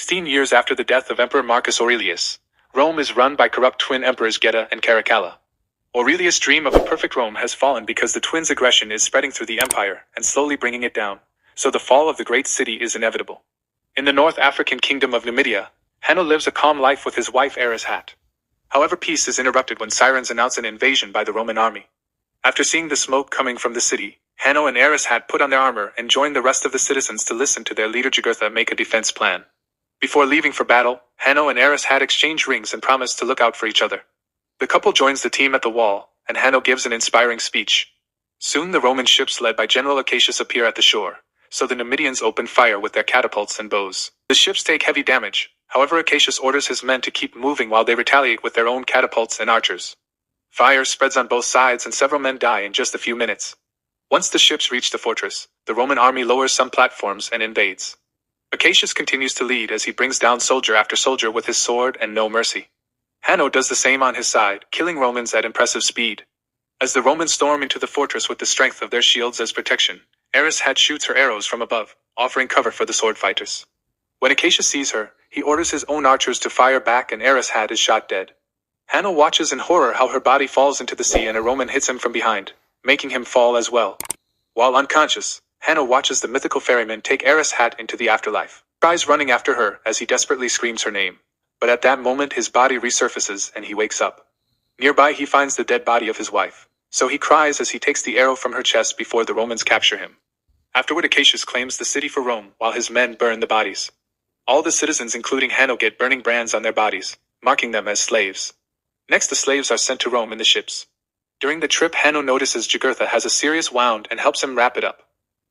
16 years after the death of Emperor Marcus Aurelius, Rome is run by corrupt twin emperors Geta and Caracalla. Aurelius' dream of a perfect Rome has fallen because the twins' aggression is spreading through the empire and slowly bringing it down, so the fall of the great city is inevitable. In the North African kingdom of Numidia, Hanno lives a calm life with his wife Erishat. However, peace is interrupted when sirens announce an invasion by the Roman army. After seeing the smoke coming from the city, Hanno and Erishat put on their armor and join the rest of the citizens to listen to their leader Jugurtha make a defense plan. Before leaving for battle, Hanno and Erishat exchange rings and promise to look out for each other. The couple joins the team at the wall, and Hanno gives an inspiring speech. Soon the Roman ships led by General Acacius appear at the shore, so the Numidians open fire with their catapults and bows. The ships take heavy damage, however Acacius orders his men to keep moving while they retaliate with their own catapults and archers. Fire spreads on both sides and several men die in just a few minutes. Once the ships reach the fortress, the Roman army lowers some platforms and invades. Acacius continues to lead as he brings down soldier after soldier with his sword and no mercy. Hanno does the same on his side, killing Romans at impressive speed. As the Romans storm into the fortress with the strength of their shields as protection, Erishat shoots her arrows from above, offering cover for the sword fighters. When Acacius sees her, he orders his own archers to fire back and Erishat is shot dead. Hanno watches in horror how her body falls into the sea and a Roman hits him from behind, making him fall as well. While unconscious, Hanno watches the mythical ferryman take Erishat into the afterlife. He tries running after her as he desperately screams her name. But at that moment his body resurfaces and he wakes up. Nearby he finds the dead body of his wife, so he cries as he takes the arrow from her chest before the Romans capture him. Afterward Acacius claims the city for Rome while his men burn the bodies. All the citizens including Hanno get burning brands on their bodies, marking them as slaves. Next the slaves are sent to Rome in the ships. During the trip Hanno notices Jugurtha has a serious wound and helps him wrap it up.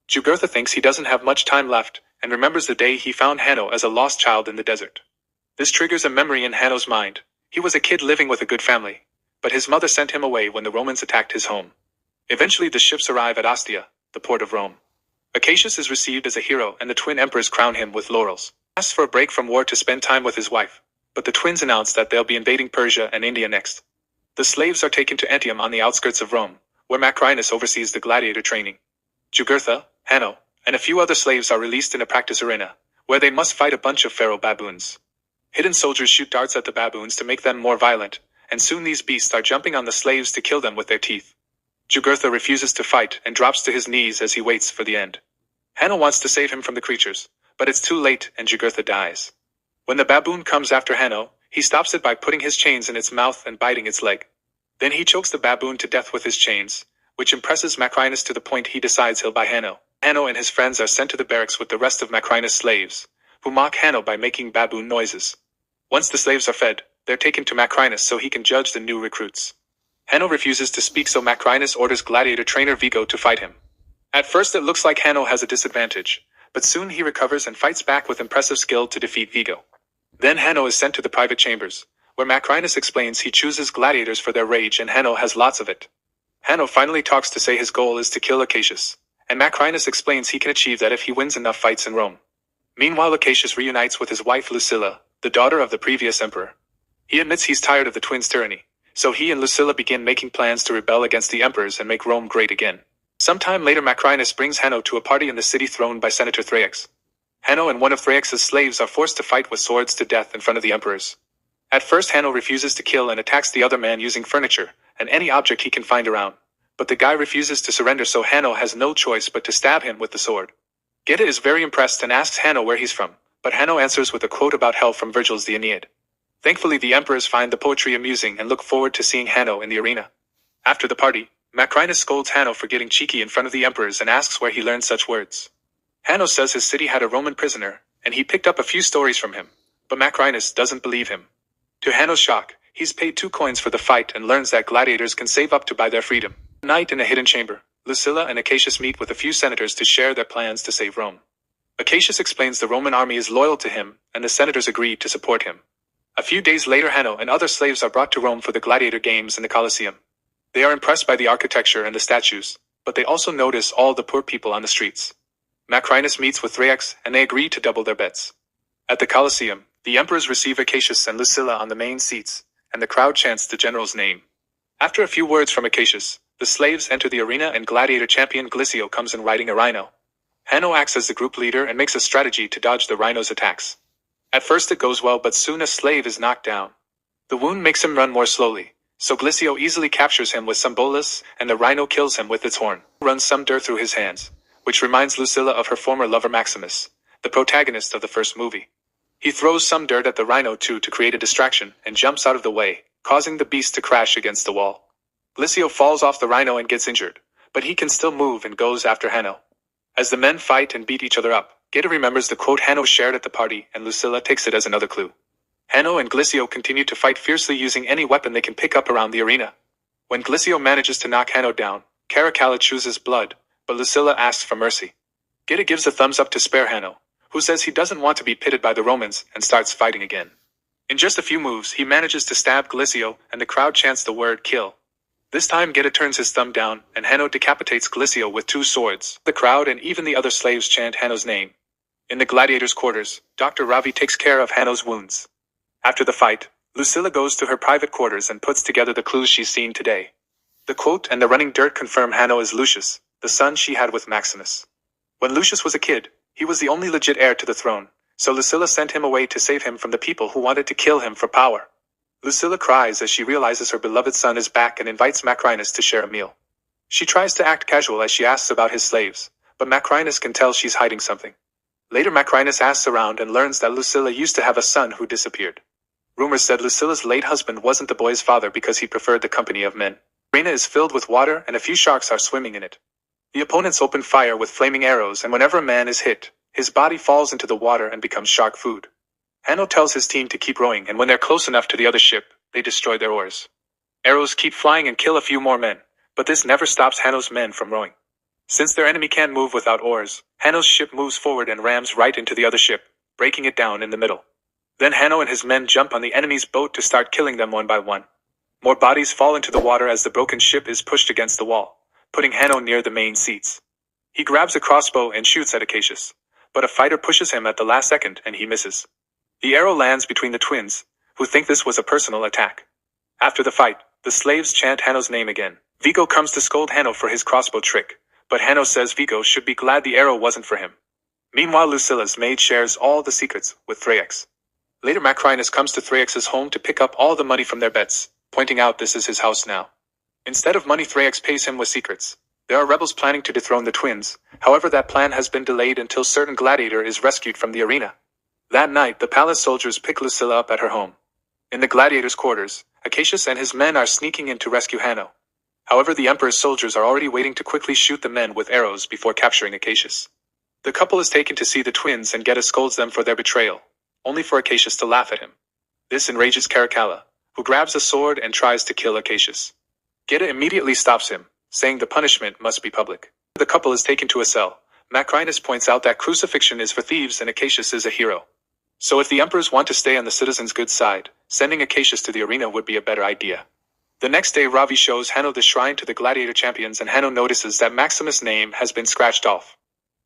Jugurtha thinks he doesn't have much time left and remembers the day he found Hanno as a lost child in the desert. This triggers a memory in Hanno's mind. He was a kid living with a good family, but his mother sent him away when the Romans attacked his home. Eventually the ships arrive at Ostia, the port of Rome. Acacius is received as a hero and the twin emperors crown him with laurels. He asks for a break from war to spend time with his wife, but the twins announce that they'll be invading Persia and India next. The slaves are taken to Antium on the outskirts of Rome, where Macrinus oversees the gladiator training. Jugurtha, Hanno, and a few other slaves are released in a practice arena, where they must fight a bunch of feral baboons. Hidden soldiers shoot darts at the baboons to make them more violent, and soon these beasts are jumping on the slaves to kill them with their teeth. Jugurtha refuses to fight and drops to his knees as he waits for the end. Hanno wants to save him from the creatures, but it's too late and Jugurtha dies. When the baboon comes after Hanno, he stops it by putting his chains in its mouth and biting its leg. Then he chokes the baboon to death with his chains, which impresses Macrinus to the point he decides he'll buy Hanno. Hanno and his friends are sent to the barracks with the rest of Macrinus' slaves, who mock Hanno by making baboon noises. Once the slaves are fed, they're taken to Macrinus so he can judge the new recruits. Hanno refuses to speak so Macrinus orders gladiator trainer Vigo to fight him. At first it looks like Hanno has a disadvantage, but soon he recovers and fights back with impressive skill to defeat Vigo. Then Hanno is sent to the private chambers, where Macrinus explains he chooses gladiators for their rage and Hanno has lots of it. Hanno finally talks to say his goal is to kill Acacius, and Macrinus explains he can achieve that if he wins enough fights in Rome. Meanwhile Acacius reunites with his wife Lucilla, the daughter of the previous emperor. He admits he's tired of the twins' tyranny, so he and Lucilla begin making plans to rebel against the emperors and make Rome great again. Sometime later Macrinus brings Hanno to a party in the city thrown by Senator Thraex. Hanno and one of Thraex's slaves are forced to fight with swords to death in front of the emperors. At first Hanno refuses to kill and attacks the other man using furniture and any object he can find around, but the guy refuses to surrender so Hanno has no choice but to stab him with the sword. Geta is very impressed and asks Hanno where he's from, but Hanno answers with a quote about hell from Virgil's The Aeneid. Thankfully the emperors find the poetry amusing and look forward to seeing Hanno in the arena. After the party, Macrinus scolds Hanno for getting cheeky in front of the emperors and asks where he learned such words. Hanno says his city had a Roman prisoner, and he picked up a few stories from him, but Macrinus doesn't believe him. To Hanno's shock, he's paid 2 coins for the fight and learns that gladiators can save up to buy their freedom. At night in a hidden chamber, Lucilla and Acacius meet with a few senators to share their plans to save Rome. Acacius explains the Roman army is loyal to him, and the senators agree to support him. A few days later Hanno and other slaves are brought to Rome for the gladiator games in the Colosseum. They are impressed by the architecture and the statues, but they also notice all the poor people on the streets. Macrinus meets with Thraex, and they agree to double their bets. At the Colosseum, the emperors receive Acacius and Lucilla on the main seats, and the crowd chants the general's name. After a few words from Acacius, the slaves enter the arena and gladiator champion Glycio comes in riding a rhino. Hanno acts as the group leader and makes a strategy to dodge the rhino's attacks. At first it goes well, but soon a slave is knocked down. The wound makes him run more slowly, so Glicio easily captures him with some bolus, and the rhino kills him with its horn. Runs some dirt through his hands, which reminds Lucilla of her former lover Maximus, the protagonist of the first movie. He throws some dirt at the rhino too to create a distraction, and jumps out of the way, causing the beast to crash against the wall. Glicio falls off the rhino and gets injured, but he can still move and goes after Hanno. As the men fight and beat each other up, Geta remembers the quote Hanno shared at the party, and Lucilla takes it as another clue. Hanno and Glicio continue to fight fiercely using any weapon they can pick up around the arena. When Glicio manages to knock Hanno down, Caracalla chooses blood, but Lucilla asks for mercy. Geta gives a thumbs up to spare Hanno, who says he doesn't want to be pitted by the Romans, and starts fighting again. In just a few moves, he manages to stab Glicio, and the crowd chants the word kill. This time Geta turns his thumb down, and Hanno decapitates Glicio with 2 swords. The crowd and even the other slaves chant Hanno's name. In the gladiators' quarters, Dr. Ravi takes care of Hanno's wounds. After the fight, Lucilla goes to her private quarters and puts together the clues she's seen today. The quote and the running dirt confirm Hanno is Lucius, the son she had with Maximus. When Lucius was a kid, he was the only legit heir to the throne, so Lucilla sent him away to save him from the people who wanted to kill him for power. Lucilla cries as she realizes her beloved son is back and invites Macrinus to share a meal. She tries to act casual as she asks about his slaves, but Macrinus can tell she's hiding something. Later Macrinus asks around and learns that Lucilla used to have a son who disappeared. Rumors said Lucilla's late husband wasn't the boy's father because he preferred the company of men. The arena is filled with water and a few sharks are swimming in it. The opponents open fire with flaming arrows, and whenever a man is hit, his body falls into the water and becomes shark food. Hanno tells his team to keep rowing, and when they're close enough to the other ship, they destroy their oars. Arrows keep flying and kill a few more men, but this never stops Hanno's men from rowing. Since their enemy can't move without oars, Hanno's ship moves forward and rams right into the other ship, breaking it down in the middle. Then Hanno and his men jump on the enemy's boat to start killing them one by one. More bodies fall into the water as the broken ship is pushed against the wall, putting Hanno near the main seats. He grabs a crossbow and shoots at Acacius, but a fighter pushes him at the last second and he misses. The arrow lands between the twins, who think this was a personal attack. After the fight, the slaves chant Hanno's name again. Vigo comes to scold Hanno for his crossbow trick, but Hanno says Vigo should be glad the arrow wasn't for him. Meanwhile, Lucilla's maid shares all the secrets with Thraex. Later Macrinus comes to Thraex's home to pick up all the money from their bets, pointing out this is his house now. Instead of money, Thraex pays him with secrets. There are rebels planning to dethrone the twins, however that plan has been delayed until certain Gladiator is rescued from the arena. That night, the palace soldiers pick Lucilla up at her home. In the gladiators' quarters, Acacius and his men are sneaking in to rescue Hanno. However, the Emperor's soldiers are already waiting to quickly shoot the men with arrows before capturing Acacius. The couple is taken to see the twins and Geta scolds them for their betrayal, only for Acacius to laugh at him. This enrages Caracalla, who grabs a sword and tries to kill Acacius. Geta immediately stops him, saying the punishment must be public. The couple is taken to a cell. Macrinus points out that crucifixion is for thieves and Acacius is a hero. So if the emperors want to stay on the citizens' good side, sending Acacius to the arena would be a better idea. The next day Ravi shows Hanno the shrine to the gladiator champions, and Hanno notices that Maximus' name has been scratched off.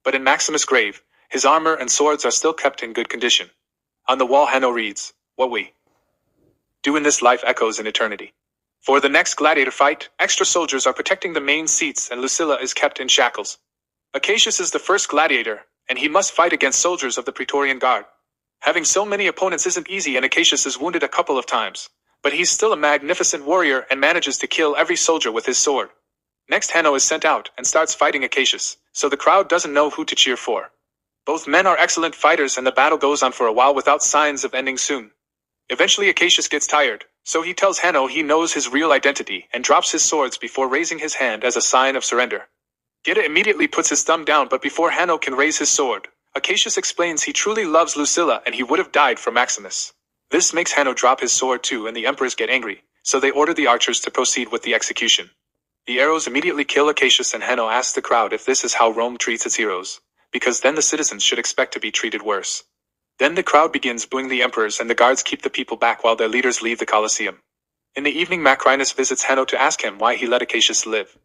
But in Maximus' grave, his armor and swords are still kept in good condition. On the wall Hanno reads, "What we do in this life echoes in eternity." For the next gladiator fight, extra soldiers are protecting the main seats and Lucilla is kept in shackles. Acacius is the first gladiator, and he must fight against soldiers of the Praetorian Guard. Having so many opponents isn't easy, and Acacius is wounded a couple of times, but he's still a magnificent warrior and manages to kill every soldier with his sword. Next Hanno is sent out and starts fighting Acacius, so the crowd doesn't know who to cheer for. Both men are excellent fighters and the battle goes on for a while without signs of ending soon. Eventually Acacius gets tired, so he tells Hanno he knows his real identity and drops his swords before raising his hand as a sign of surrender. Geta immediately puts his thumb down, but before Hanno can raise his sword, Acacius explains he truly loves Lucilla and he would have died for Maximus. This makes Hanno drop his sword too, and the emperors get angry, so they order the archers to proceed with the execution. The arrows immediately kill Acacius, and Hanno asks the crowd if this is how Rome treats its heroes, because then the citizens should expect to be treated worse. Then the crowd begins booing the emperors and the guards keep the people back while their leaders leave the Colosseum. In the evening Macrinus visits Hanno to ask him why he let Acacius live.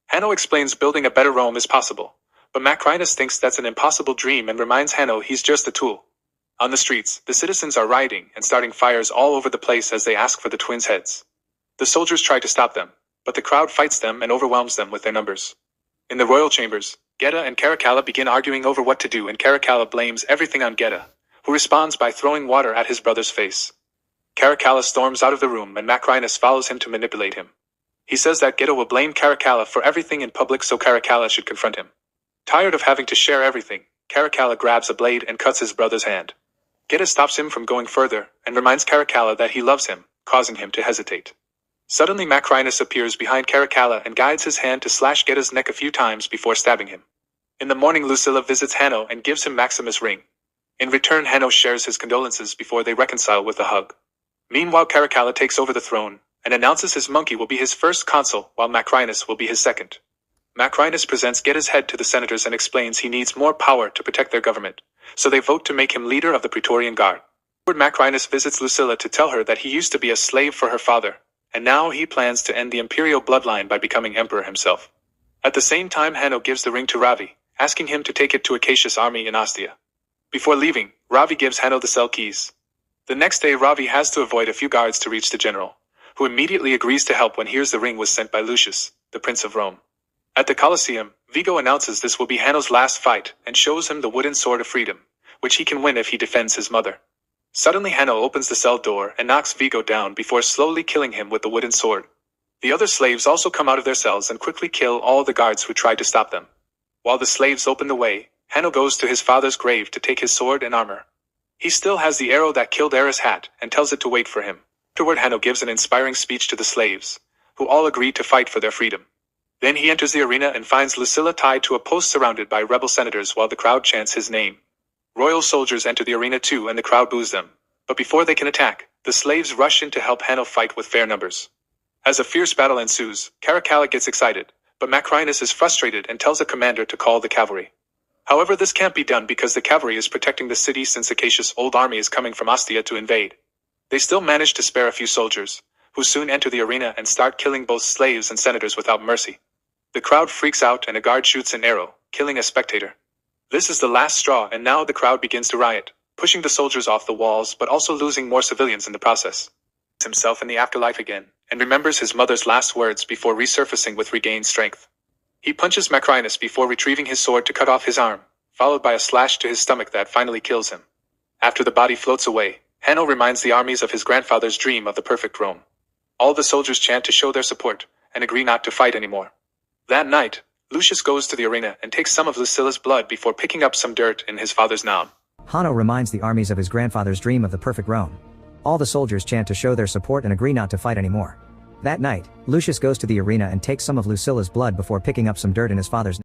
Hanno explains building a better Rome is possible, but Macrinus thinks that's an impossible dream and reminds Hanno he's just a tool. On the streets, the citizens are rioting and starting fires all over the place as they ask for the twins' heads. The soldiers try to stop them, but the crowd fights them and overwhelms them with their numbers. In the royal chambers, Geta and Caracalla begin arguing over what to do, and Caracalla blames everything on Geta, who responds by throwing water at his brother's face. Caracalla storms out of the room and Macrinus follows him to manipulate him. He says that Ghetto will blame Caracalla for everything in public, so Caracalla should confront him. Tired of having to share everything, Caracalla grabs a blade and cuts his brother's hand. Ghetto stops him from going further and reminds Caracalla that he loves him, causing him to hesitate. Suddenly Macrinus appears behind Caracalla and guides his hand to slash Ghetto's neck a few times before stabbing him. In the morning, Lucilla visits Hanno and gives him Maximus' ring. In return, Hanno shares his condolences before they reconcile with a hug. Meanwhile, Caracalla takes over the throne and announces his monkey will be his first consul, while Macrinus will be his second. Macrinus presents Geta's head to the senators and explains he needs more power to protect their government, so they vote to make him leader of the Praetorian Guard. Macrinus visits Lucilla to tell her that he used to be a slave for her father, and now he plans to end the imperial bloodline by becoming emperor himself. At the same time, Hanno gives the ring to Ravi, asking him to take it to Acacius' army in Ostia. Before leaving, Ravi gives Hanno the cell keys. The next day, Ravi has to avoid a few guards to reach the general, who immediately agrees to help when hears the ring was sent by Lucius, the Prince of Rome. At the Colosseum, Vigo announces this will be Hanno's last fight and shows him the wooden sword of freedom, which he can win if he defends his mother. Suddenly, Hanno opens the cell door and knocks Vigo down before slowly killing him with the wooden sword. The other slaves also come out of their cells and quickly kill all the guards who tried to stop them. While the slaves open the way, Hanno goes to his father's grave to take his sword and armor. He still has the arrow that killed Eris Hat and tells it to wait for him. Afterward, Hanno gives an inspiring speech to the slaves, who all agree to fight for their freedom. Then he enters the arena and finds Lucilla tied to a post surrounded by rebel senators while the crowd chants his name. Royal soldiers enter the arena too and the crowd boos them, but before they can attack, the slaves rush in to help Hanno fight with fair numbers. As a fierce battle ensues, Caracalla gets excited, but Macrinus is frustrated and tells the commander to call the cavalry. However, this can't be done because the cavalry is protecting the city since Acacius' old army is coming from Ostia to invade. They still manage to spare a few soldiers, who soon enter the arena and start killing both slaves and senators without mercy. The crowd freaks out and a guard shoots an arrow, killing a spectator. This is the last straw, and now the crowd begins to riot, pushing the soldiers off the walls but also losing more civilians in the process. He himself in the afterlife again, and remembers his mother's last words before resurfacing with regained strength. He punches Macrinus before retrieving his sword to cut off his arm, followed by a slash to his stomach that finally kills him. After the body floats away, Hanno reminds the armies of his grandfather's dream of the perfect Rome. All the soldiers chant to show their support, and agree not to fight anymore. That night, Lucius goes to the arena and takes some of Lucilla's blood before picking up some dirt in his father's noun. Hanno reminds the armies of his grandfather's dream of the perfect Rome. All the soldiers chant to show their support and agree not to fight anymore. That night, Lucius goes to the arena and takes some of Lucilla's blood before picking up some dirt in his father's